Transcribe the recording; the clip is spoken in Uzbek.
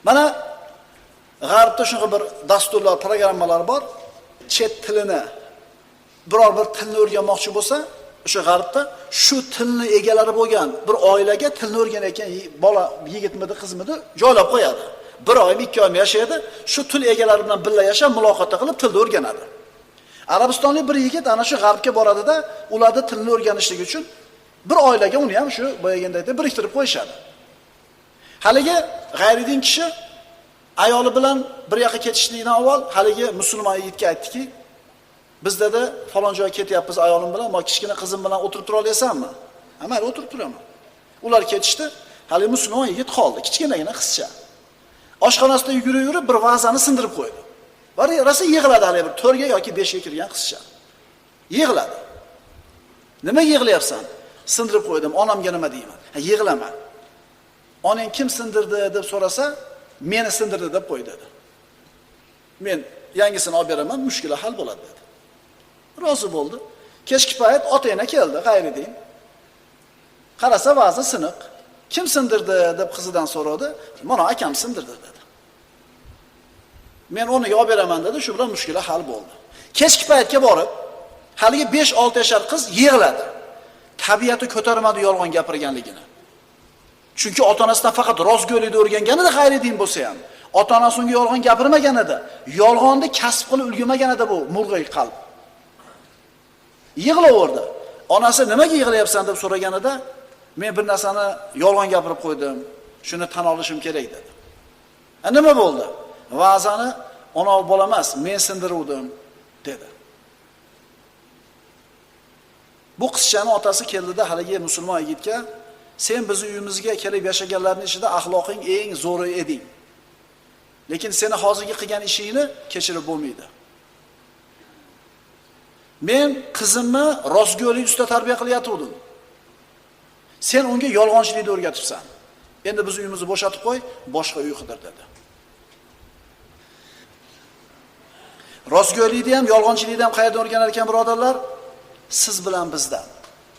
Mana G'arbda shunga bir dasturlar, programmalar bor. Chet tilini biror bir tilni o'rganmoqchi bo'lsa, o'sha G'arbda shu tilni egalari bo'lgan bir oilaga tilni o'rganayotgan bola, yigitmidi, qizmidi joylab qo'yadi. 1 oymi, 2 oymi yashaydi, shu til egalari bilan birga yashab, muloqot qilib tilni o'rganadi. Arabistonlik bir yigit ana shu G'arbga boradida, ularni tilni o'rganishlik uchun bir oilaga uni ham shu boyagandek biriktirib qo'yishadi. Haligi g'ayridin kishi ayoli bilan bir yoqqa ketishlikdan avval haligi musulmon yigitga aytdiki, biz dedi falon joyga ketyapmiz ayolim bilan, mo kichkina qizim bilan o'tirib tura olasanmi? Ha, mayli o'tirib turaman. Ular ketishdi. Haligi musulmon yigit qoldi, kichkinagina qizcha. Oshxonasida yugurib bir vazani sindirib qo'ydi. Va rosa yig'ladi hali bir 4 ga yoki 5 ga kirgan qizcha. Yig'ladi. Nima yig'layapsan? Sindirib qo'ydim, onamga nima deyman? Ha, yig'lama. Onang kim sindirdi deb so'rasa, meni sindirdi deb qo'y dedi. Men yangisini olib beraman, mushkula hal bo'ladi dedi. Rozi bo'ldi. Kechki payt ota-ona keldi, g'ayridin. Qarasa vazni siniq. Kim sindirdi deb qizidan so'radi. Mana akam sindirdi dedi. Men uni olib beraman dedi, shu bilan mushkula hal bo'ldi. Kechki paytga borib, haligi 5-6 yashar qiz yig'ladi. Tabiati ko'tarmadi yolg'on gapirganligini. Chunki ota-onasidan faqat rostgo'ylikni o'rganganida g'ayridin bo'lsa ham, ota-onasi unga yolg'on gapirmagan edi. Yolg'onni kasb qilib ulgurmagan edi bu murg'ay qalb. Yig'laverdi. Onasi nimaga yig'layapsan deb so'raganida, men bir narsani yolg'on gapirib qo'ydim. Shuni tan olishim kerak dedi. Nima bo'ldi? Va'zani ona bola emas, men sindiruvdim dedi. Bu qizchaning otasi keldida haligi musulmon yigitga, sen bizni uyimizga kelib yashaganlarning ichida axloqing eng zo'ri eding. Lekin seni hozirgi qilgan ishingni kechirib bo'lmaydi. Men qizimni rostgo'ylik ustida tarbiya qilyaptim. Sen unga yolg'onchilikni o'rgatibsan. Endi biz uyimizni bo'shatib qo'y, boshqa uy qidir dedi. Rostgo'ylikni ham, yolg'onchilikni ham qayerdan o'rganar ekan birodarlar? Siz bilan bizdan.